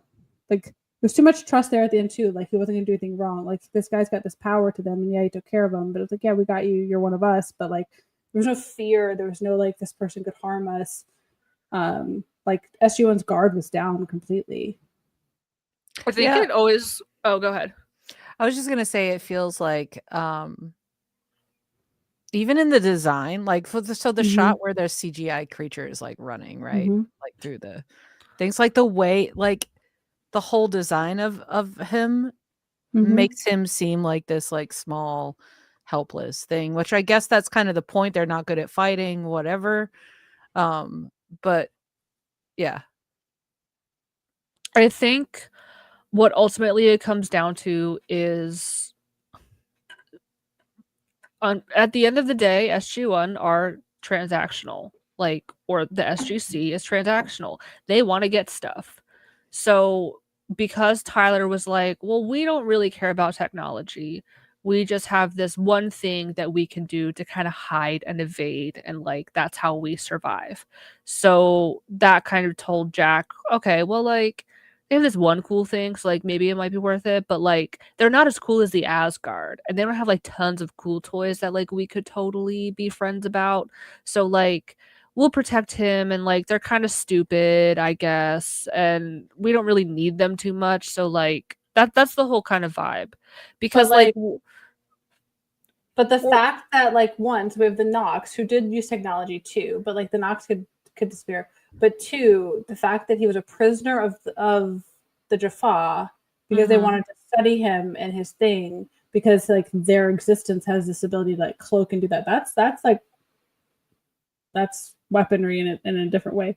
like there's too much trust there at the end too. Like he wasn't gonna do anything wrong. Like this guy's got this power to them, and yeah, he took care of them. But it's like, yeah, we got you. You're one of us. But like, there was no fear. There was no like this person could harm us. Like SG1's guard was down completely. I think it always. Oh, go ahead. I was just gonna say it feels like even in the design, like for the shot where there's CGI creatures like running, right? Like through the things, like the way, like the whole design of him makes him seem like this like small, helpless thing, which I guess that's kind of the point. They're not good at fighting, whatever. But yeah. I think what ultimately it comes down to is at the end of the day, SG1 are transactional, like, or the SGC is transactional. They want to get stuff. So because Tyler was like, well, we don't really care about technology. We just have this one thing that we can do to kind of hide and evade, and like that's how we survive. So that kind of told Jack, okay, well, like they have this one cool thing, so like maybe it might be worth it, but like they're not as cool as the Asgard, and they don't have like tons of cool toys that like we could totally be friends about. So like we'll protect him, and like they're kind of stupid, I guess, and we don't really need them too much. So like that's the whole kind of vibe. Because but, like but the fact that like one, so we have the Nox who did use technology too, but like the Nox could disappear. But two, the fact that he was a prisoner of the Jaffa because they wanted to study him and his thing, because like their existence has this ability to like cloak and do that. That's weaponry in a different way.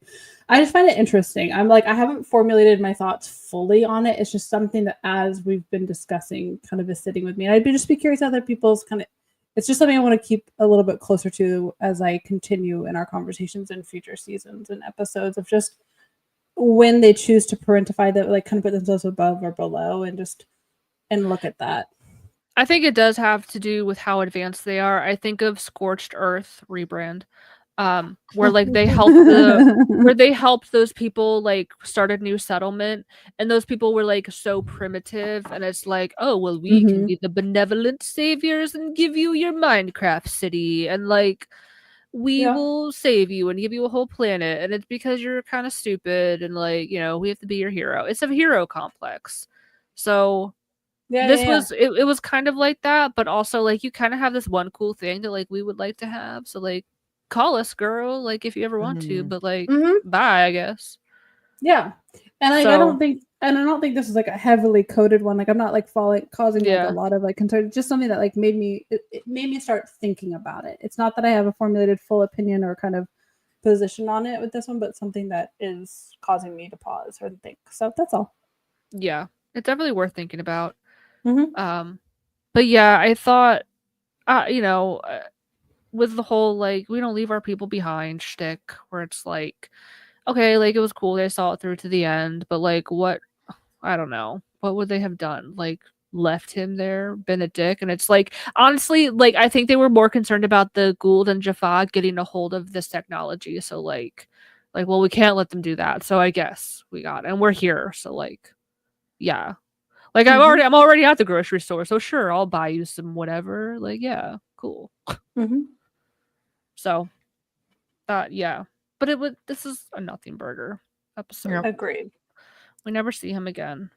I just find it interesting. I'm like, I haven't formulated my thoughts fully on it. It's just something that, as we've been discussing, kind of is sitting with me. And I'd just be curious how other people's kind of, it's just something I want to keep a little bit closer to as I continue in our conversations in future seasons and episodes, of just when they choose to parentify that, like kind of put themselves above or below, and look at that. I think it does have to do with how advanced they are. I think of Scorched Earth rebrand, where like they helped those people like start a new settlement, and those people were like so primitive, and it's like, oh well, we can be the benevolent saviors and give you your Minecraft city, and like we will save you and give you a whole planet, and it's because you're kind of stupid, and like, you know, we have to be your hero. It's a hero complex. So it was kind of like that, but also like you kind of have this one cool thing that like we would like to have. So like call us, girl, like if you ever want to, but like bye, I guess. Yeah. And like, I don't think this is like a heavily coded one. Like I'm not like causing like a lot of like concern. Just something that like made me start thinking about it. It's not that I have a formulated full opinion or kind of position on it with this one, but something that is causing me to pause or think. So that's all. Yeah, it's definitely worth thinking about. But yeah, I thought, you know, with the whole like we don't leave our people behind shtick, where it's like, okay, like it was cool they saw it through to the end, but like what, I don't know, what would they have done? Like left him there, been a dick? And it's like, honestly, like I think they were more concerned about the Gould and Jaffa getting a hold of this technology, so like Like, well, we can't let them do that. So I guess we got it. And we're here. So like, yeah. Like I'm already at the grocery store. So sure, I'll buy you some whatever. Like, yeah, cool. So yeah. But this is a nothing burger episode. Yep. Agreed. We never see him again.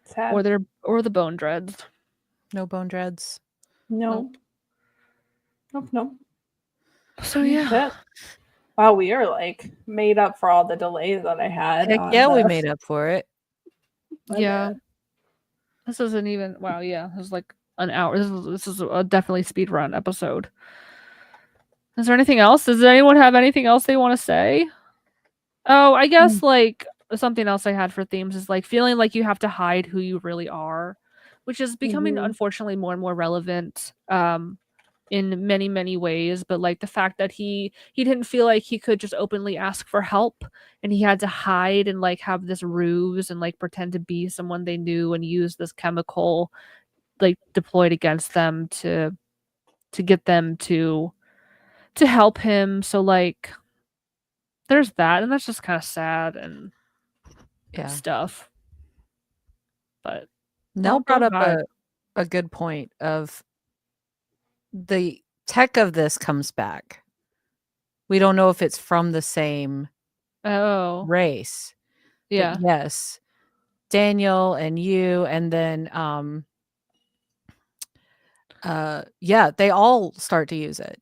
Sad. Or the bone dreads. No bone dreads. No. Nope. So yeah. Wow, we are like made up for all the delays that I had. Heck yeah, we made up for it. Yeah. This isn't even yeah. This is like an hour. This is a definitely speed run episode. Is there anything else? Does anyone have anything else they want to say? Oh, I guess like something else I had for themes is like feeling like you have to hide who you really are, which is becoming unfortunately more and more relevant in many, many ways. But like the fact that he didn't feel like he could just openly ask for help, and he had to hide and like have this ruse and like pretend to be someone they knew and use this chemical like deployed against them to get them to help him. So like there's that, and that's just kind of sad and stuff. But Nell brought up a good point of the tech of this comes back. We don't know if it's from the same race. Yeah. But yes. Daniel and you, and then they all start to use it.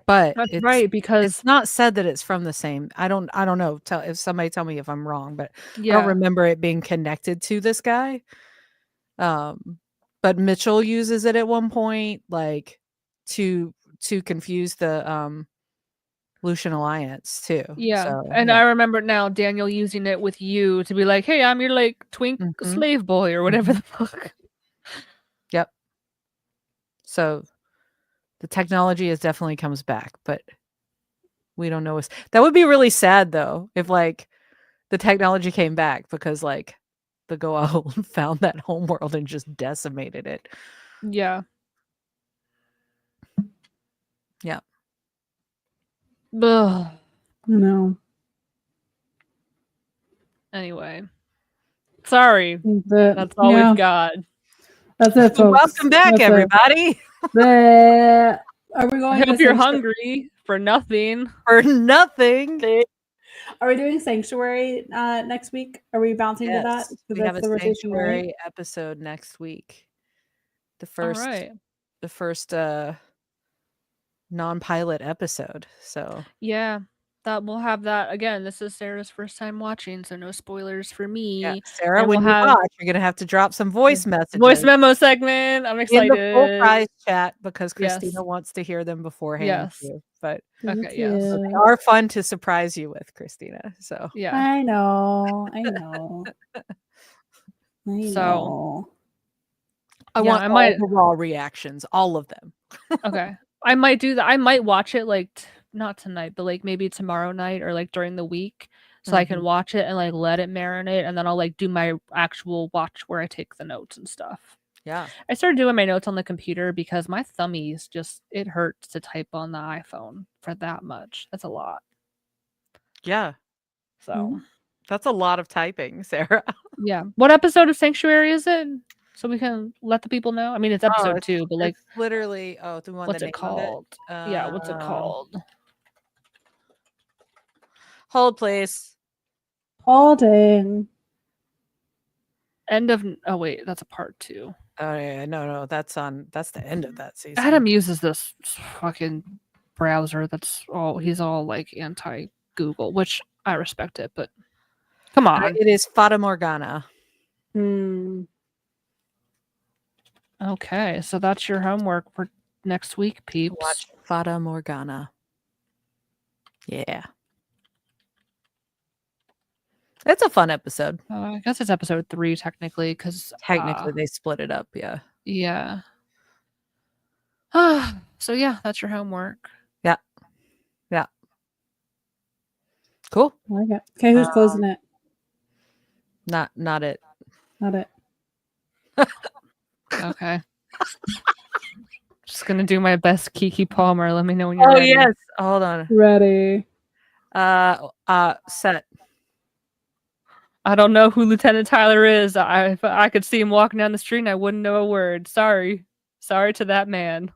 But that's right, because it's not said that it's from the same. I don't know. If somebody tell me if I'm wrong, but I don't remember it being connected to this guy. But Mitchell uses it at one point, like to confuse the Lucian Alliance too. Yeah. So, and I remember now Daniel using it with you to be like, hey, I'm your like twink slave boy or whatever the fuck. Yep. So the technology is definitely comes back, but we don't know. That would be really sad though, if like the technology came back, because like the Goa'uld found that homeworld and just decimated it. Yeah. Yeah. Ugh. No. Anyway. Sorry. That's all we've got. That's it, folks. Welcome back, everybody. Are we going? I hope you're hungry for nothing. For nothing. Are we doing Sanctuary next week? Are we bouncing to that? We have a Sanctuary episode next week. The first non-pilot episode. So yeah, that we'll have that again. This is Sarah's first time watching, so no spoilers for me. Yeah, Sarah, when you watch, you're gonna have to drop some voice messages. Voice memo segment. I'm excited. In the full prize chat, because Christina wants to hear them beforehand. Yes. Too, but okay, yes. So they are fun to surprise you with, Christina. So yeah, I know. I want all the raw reactions, all of them. Okay. I might do that. I might watch it like not tonight, but like maybe tomorrow night or like during the week, so I can watch it and like let it marinate, and then I'll like do my actual watch where I take the notes and stuff. Yeah. I started doing my notes on the computer because my thummies it hurts to type on the iPhone for that much. That's a lot. Yeah. So that's a lot of typing, Sarah. Yeah. What episode of Sanctuary is it? So we can let the people know. I mean, it's episode 2, but like literally, the one what's it called? Yeah, what's it called? Hold, please. Holding. End of. Oh wait, that's a part 2. Oh yeah, no, that's the end of that season. Adam uses this fucking browser he's all like anti Google, which I respect it, but come on. It is Fata Morgana. Okay, so that's your homework for next week, peeps. Watch Fata Morgana. Yeah. It's a fun episode. I guess it's episode 3 technically, because technically they split it up. Yeah. Yeah. So yeah, that's your homework. Yeah. Yeah. Cool. Okay. Okay, who's closing it? Not it. Not it. Okay. just gonna do my best Kiki Palmer. Let me know when you're ready. Oh yes. Hold on. Ready. Set. I don't know who Lieutenant Tyler is. If I could see him walking down the street and I wouldn't know a word. Sorry to that man.